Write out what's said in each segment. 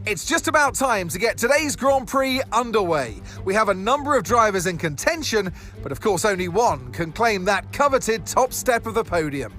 It's just about time to get today's Grand Prix underway. We have a number of drivers in contention, but of course only one can claim that coveted top step of the podium.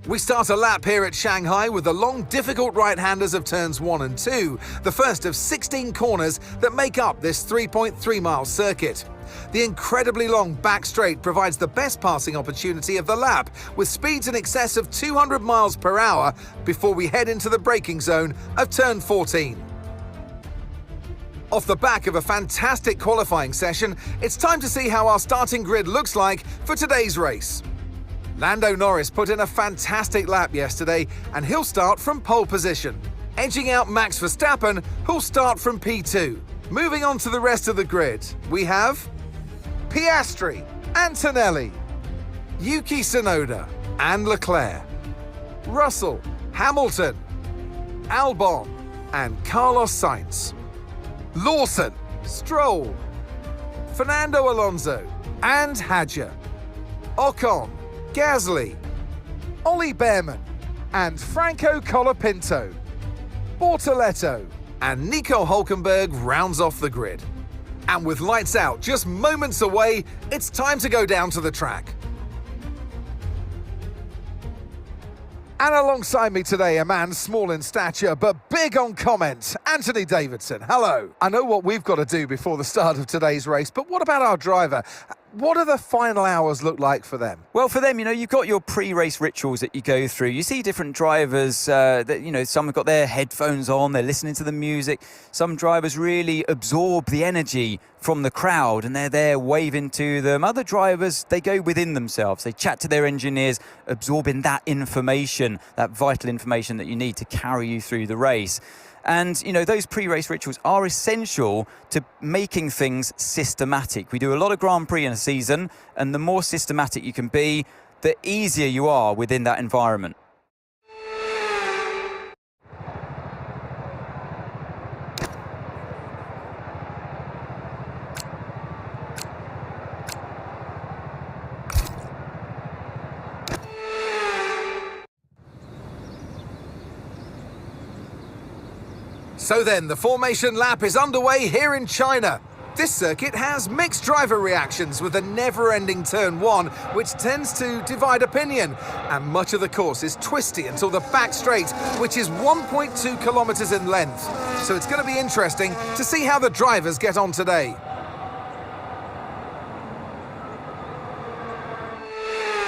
We start a lap here at Shanghai with the long, difficult right-handers of turns 1 and 2, the first of 16 corners that make up this 3.3-mile circuit. The incredibly long back straight provides the best passing opportunity of the lap, with speeds in excess of 200 miles per hour before we head into the braking zone of turn 14. Off the back of a fantastic qualifying session, it's time to see how our starting grid looks like for today's race. Lando Norris put in a fantastic lap yesterday, and he'll start from pole position, edging out Max Verstappen, who'll start from P2. Moving on to the rest of the grid, we have Piastri, Antonelli, Yuki Tsunoda and Leclerc, Russell, Hamilton, Albon and Carlos Sainz, Lawson, Stroll, Fernando Alonso and Hadjar, Ocon, Gasly, Ollie Behrman and Franco Colapinto, Bortoleto and Nico Hülkenberg rounds off the grid. And with lights out just moments away, it's time to go down to the track. And alongside me today, a man small in stature but big on comment, Anthony Davidson. Hello. I know what we've got to do before the start of today's race, but what about our driver? What do the final hours look like for them? Well, for them, you've got your pre-race rituals that you go through. You see different drivers that, some have got their headphones on, they're listening to the music. Some drivers really absorb the energy from the crowd and they're there waving to them. Other drivers, they go within themselves. They chat to their engineers, absorbing that information, that vital information that you need to carry you through the race. And, those pre-race rituals are essential to making things systematic. We do a lot of Grand Prix in a season, and the more systematic you can be, the easier you are within that environment. So then, the formation lap is underway here in China. This circuit has mixed driver reactions with a never-ending turn 1, which tends to divide opinion. And much of the course is twisty until the back straight, which is 1.2 kilometers in length. So it's going to be interesting to see how the drivers get on today.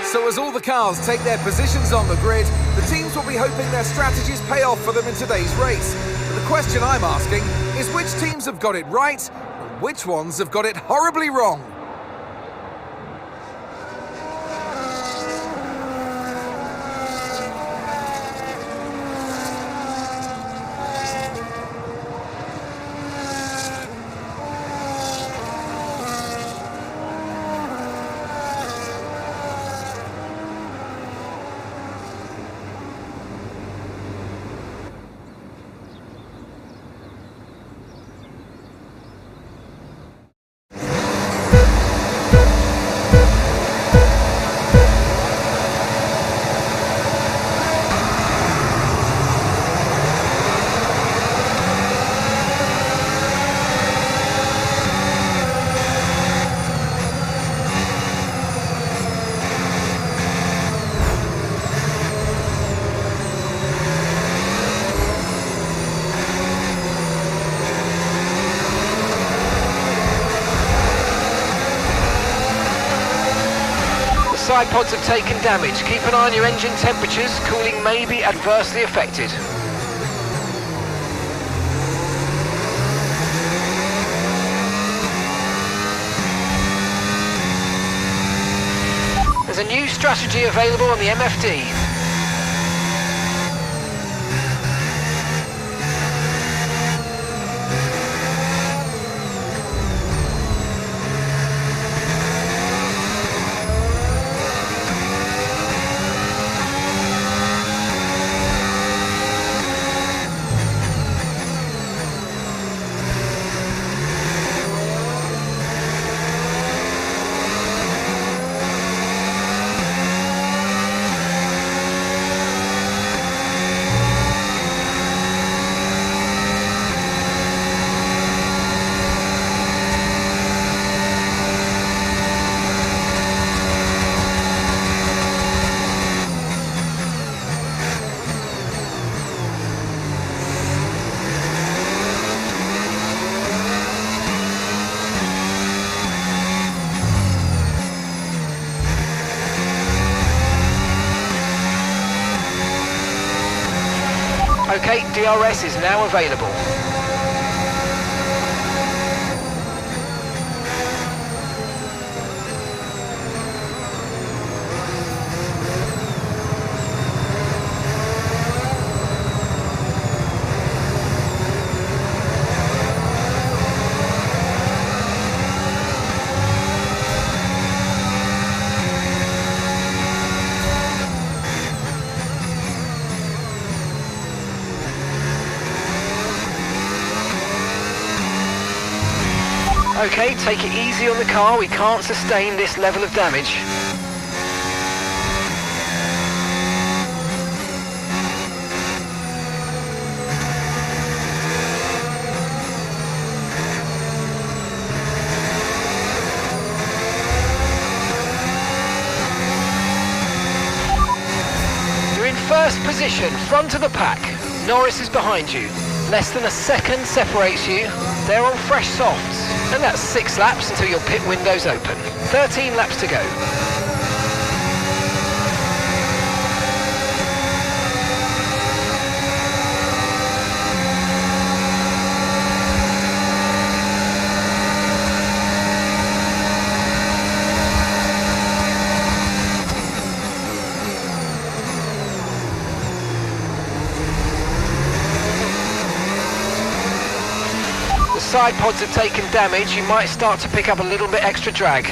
So as all the cars take their positions on the grid, the teams will be hoping their strategies pay off for them in today's race. But the question I'm asking is which teams have got it right and which ones have got it horribly wrong? Side pods have taken damage. Keep an eye on your engine temperatures. Cooling may be adversely affected. There's a new strategy available on the MFD. DRS is now available. Okay, take it easy on the car, we can't sustain this level of damage. You're in first position, front of the pack. Norris is behind you. Less than a second separates you. They're on fresh softs. And that's 6 laps until your pit window's open. 13 laps to go. Side pods have taken damage, you might start to pick up a little bit extra drag.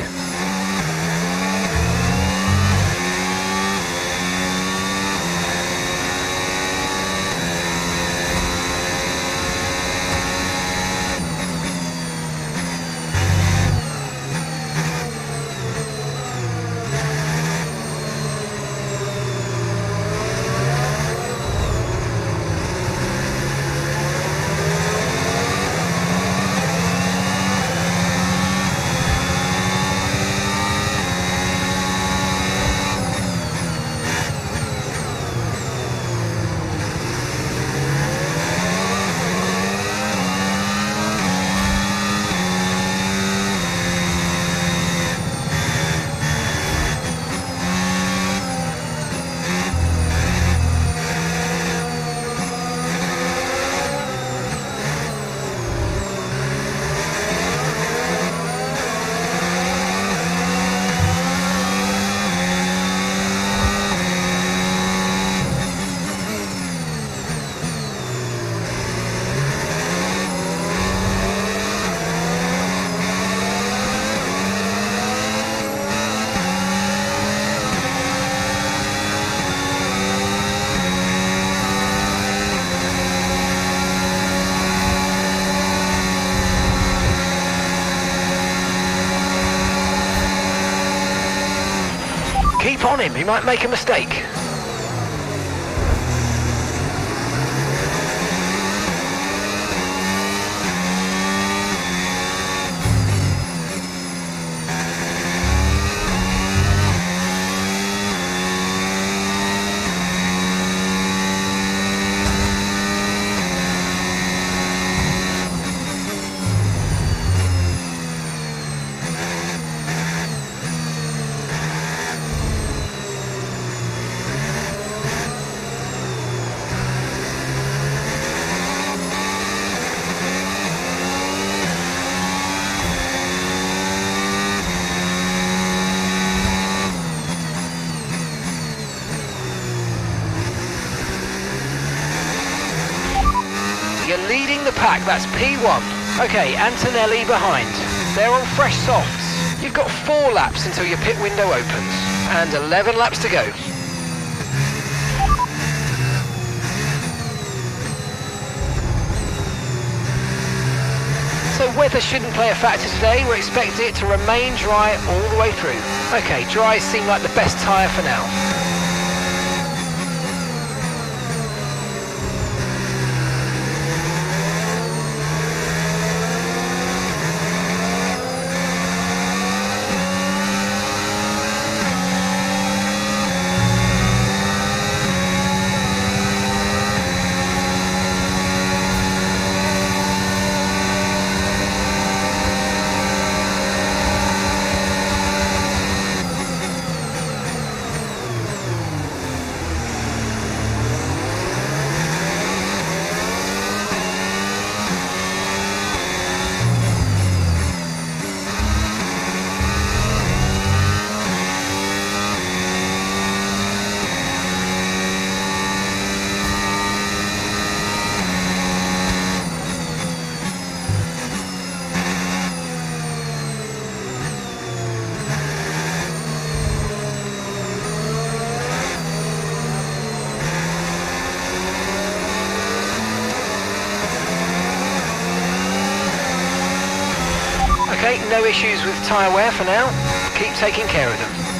Keep on him, he might make a mistake. You're leading the pack, that's P1. Okay, Antonelli behind. They're on fresh softs. You've got 4 laps until your pit window opens. And 11 laps to go. So weather shouldn't play a factor today. We're expecting it to remain dry all the way through. Okay, dries seem like the best tyre for now. Okay, no issues with tyre wear for now. Keep taking care of them.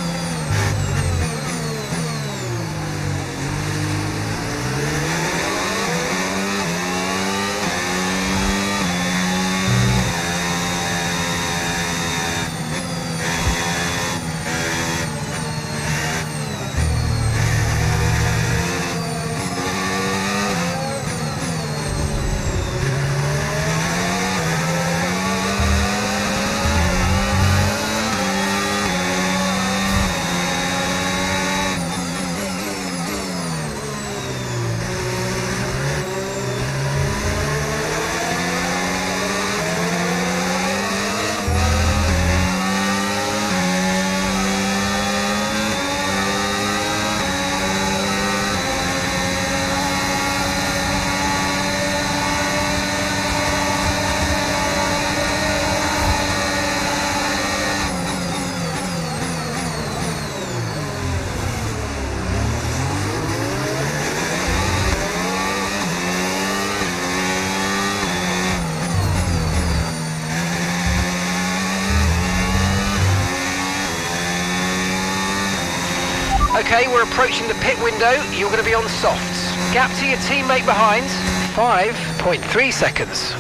Okay, we're approaching the pit window. You're going to be on softs. Gap to your teammate behind, 5.3 seconds.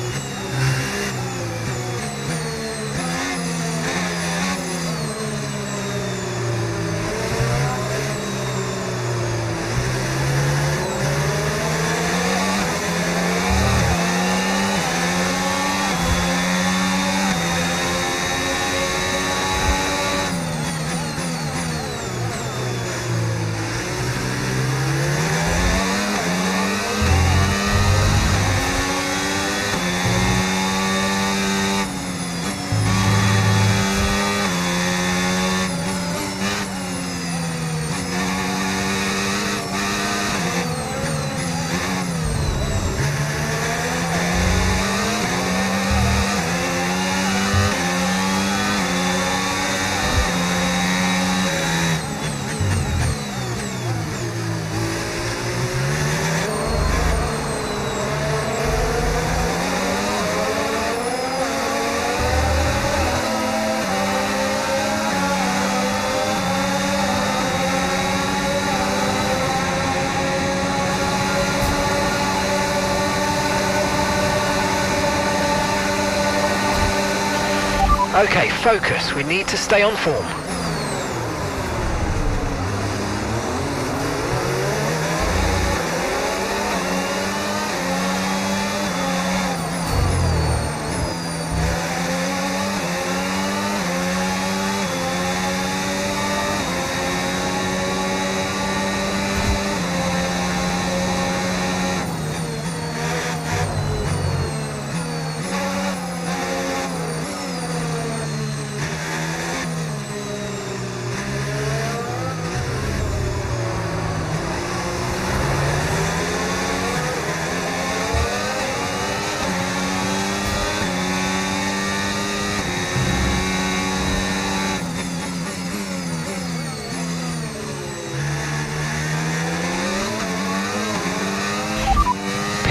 Okay, focus. We need to stay on form.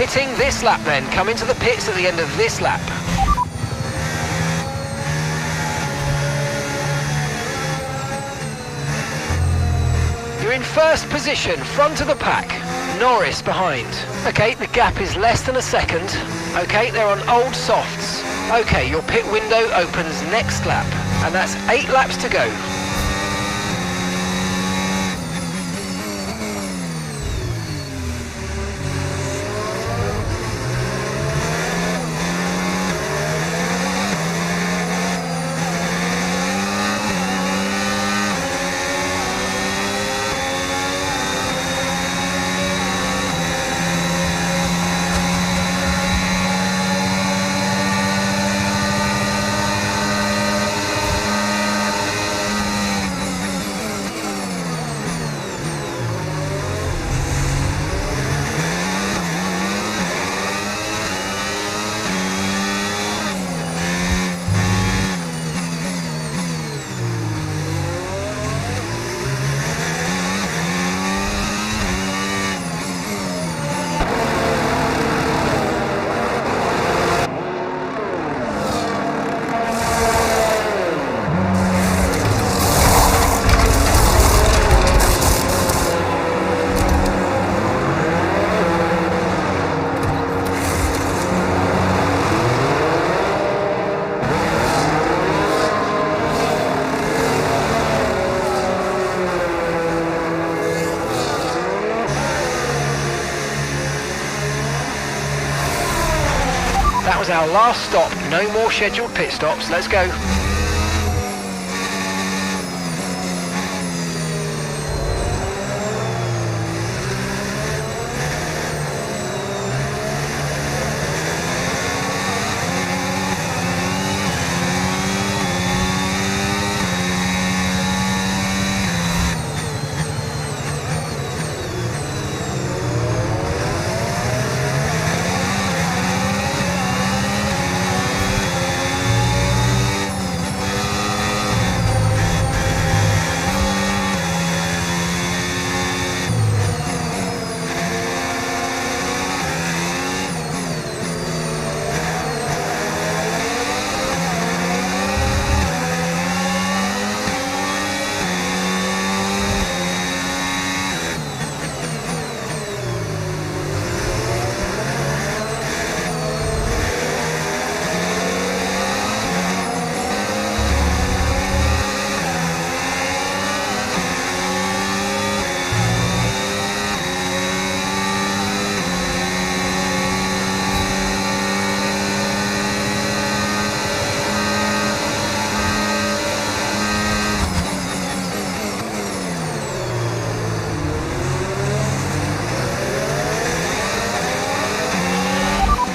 Pitting this lap then. Come into the pits at the end of this lap. You're in first position, front of the pack. Norris behind. Okay, the gap is less than a second. Okay, they're on old softs. Okay, your pit window opens next lap. And that's 8 laps to go. is our last stop. No more scheduled pit stops. Let's go.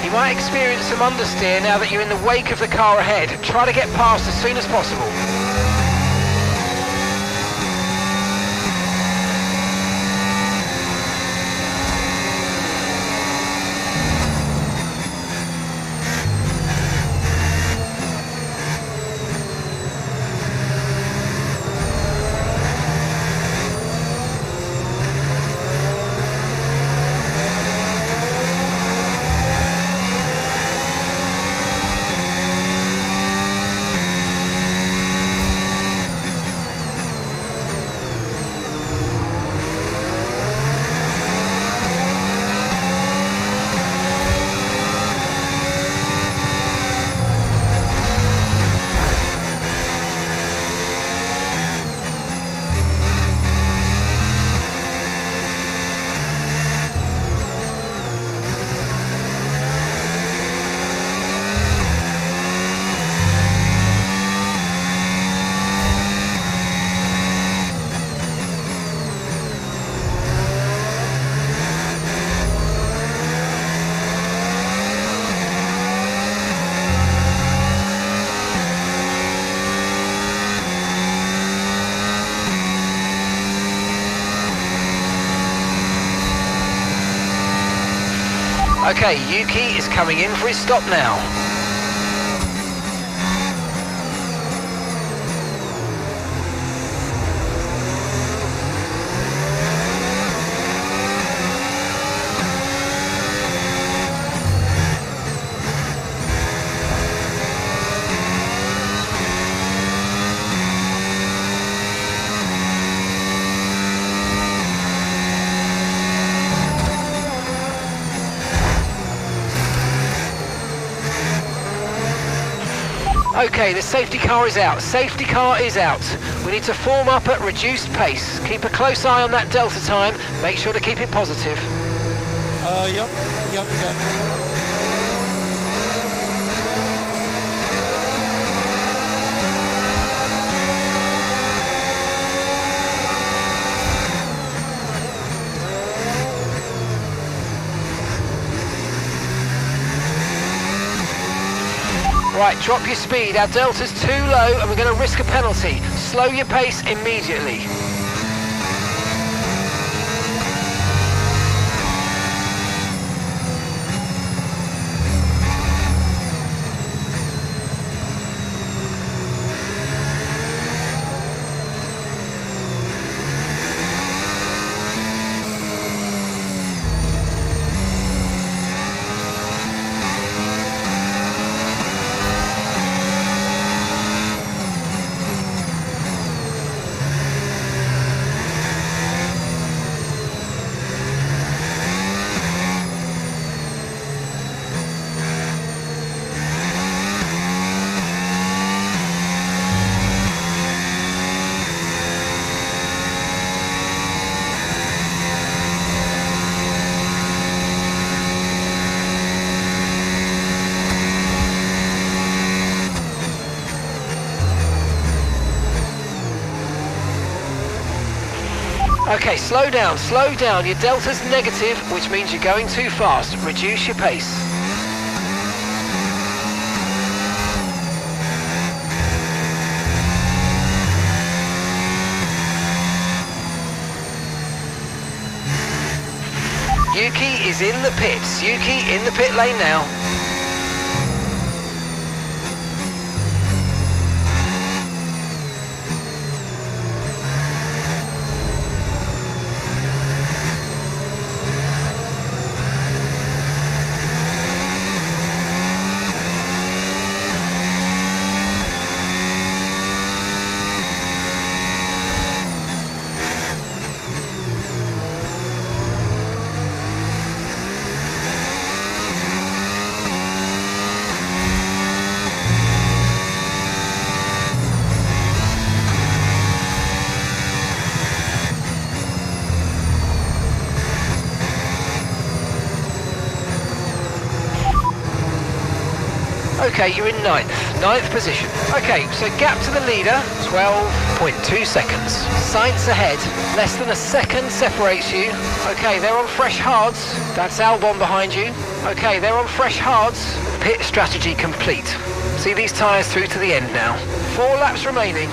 You might experience some understeer now that you're in the wake of the car ahead. Try to get past as soon as possible. Okay, Yuki is coming in for his stop now. Okay, the safety car is out. Safety car is out. We need to form up at reduced pace. Keep a close eye on that delta time. Make sure to keep it positive. Yep. Right, drop your speed. Our delta's too low and we're going to risk a penalty. Slow your pace immediately. Okay, slow down, slow down. Your delta's negative, which means you're going too fast. Reduce your pace. Yuki is in the pits. Yuki in the pit lane now. Okay, you're in ninth position. Okay, so gap to the leader, 12.2 seconds. Sights ahead, less than a second separates you. Okay, they're on fresh hards. That's Albon behind you. Okay, they're on fresh hards. Pit strategy complete. See these tyres through to the end now. 4 laps remaining.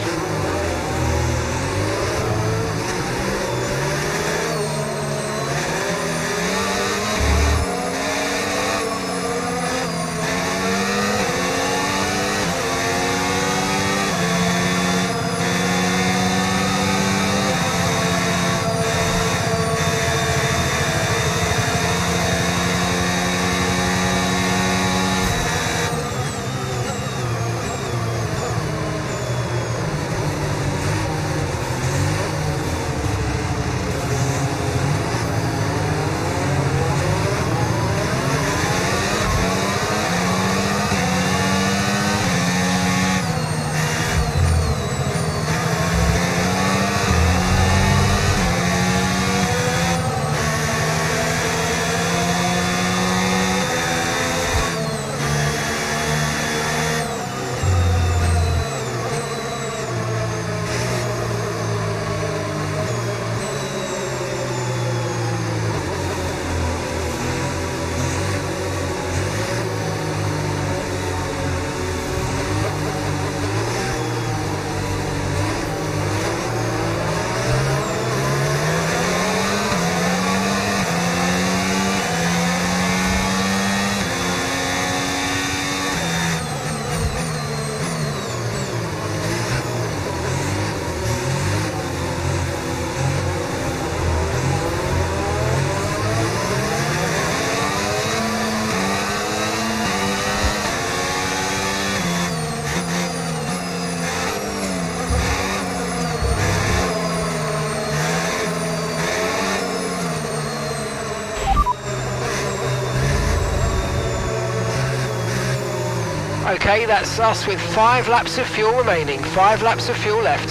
Okay, that's us with 5 laps of fuel remaining. 5 laps of fuel left.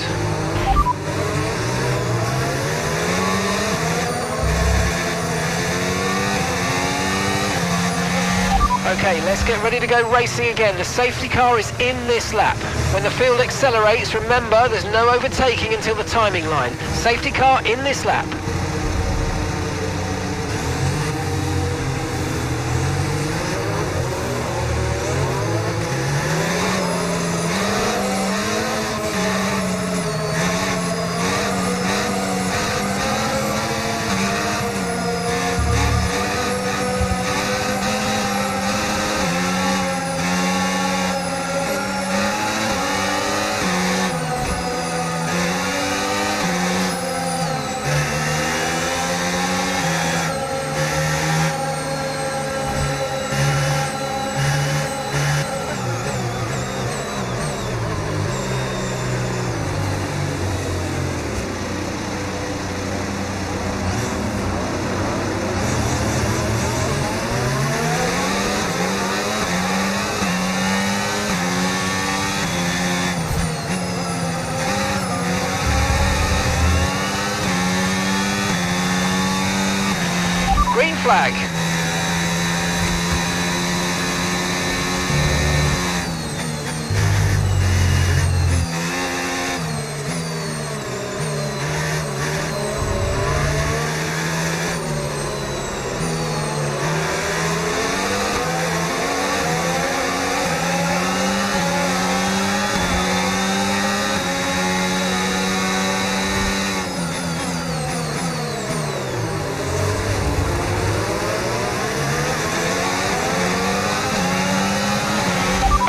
Okay, let's get ready to go racing again. The safety car is in this lap. When the field accelerates, remember there's no overtaking until the timing line. Safety car in this lap. Green flag.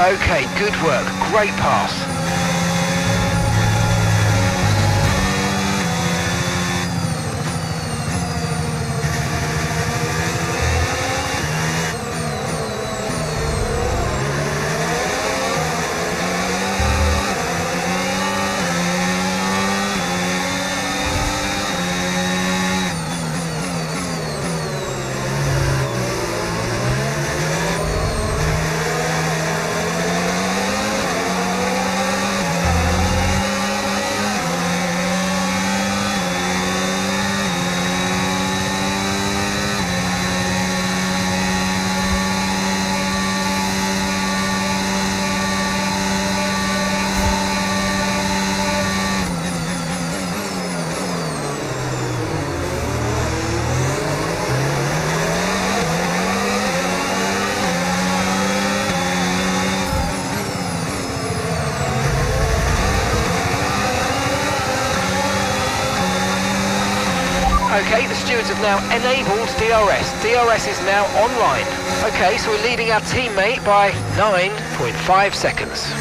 Okay, good work. Great pass. Okay, the stewards have now enabled DRS. DRS is now online. Okay, so we're leading our teammate by 9.5 seconds.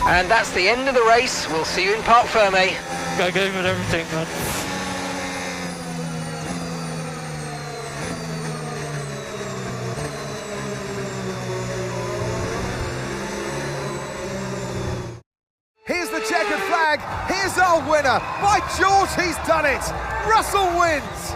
And that's the end of the race. We'll see you in Parc Ferme. I gave it everything, man. Here's the checkered flag. Here's our winner. By George, he's done it. Russell wins.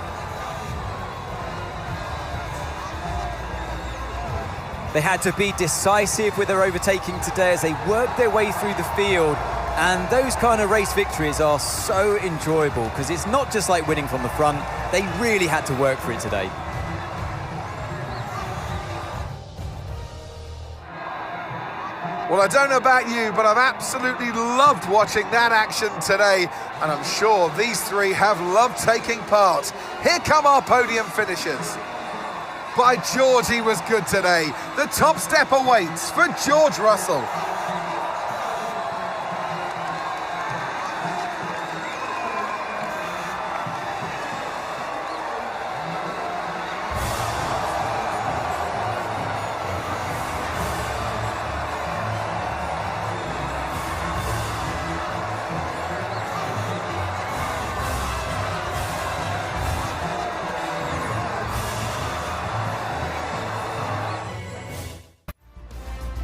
They had to be decisive with their overtaking today as they worked their way through the field. And those kind of race victories are so enjoyable because it's not just like winning from the front. They really had to work for it today. Well, I don't know about you, but I've absolutely loved watching that action today, and I'm sure these three have loved taking part. Here come our podium finishers. By George, he was good today. The top step awaits for George Russell.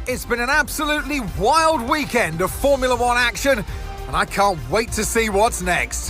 It's been an absolutely wild weekend of Formula One action, and I can't wait to see what's next.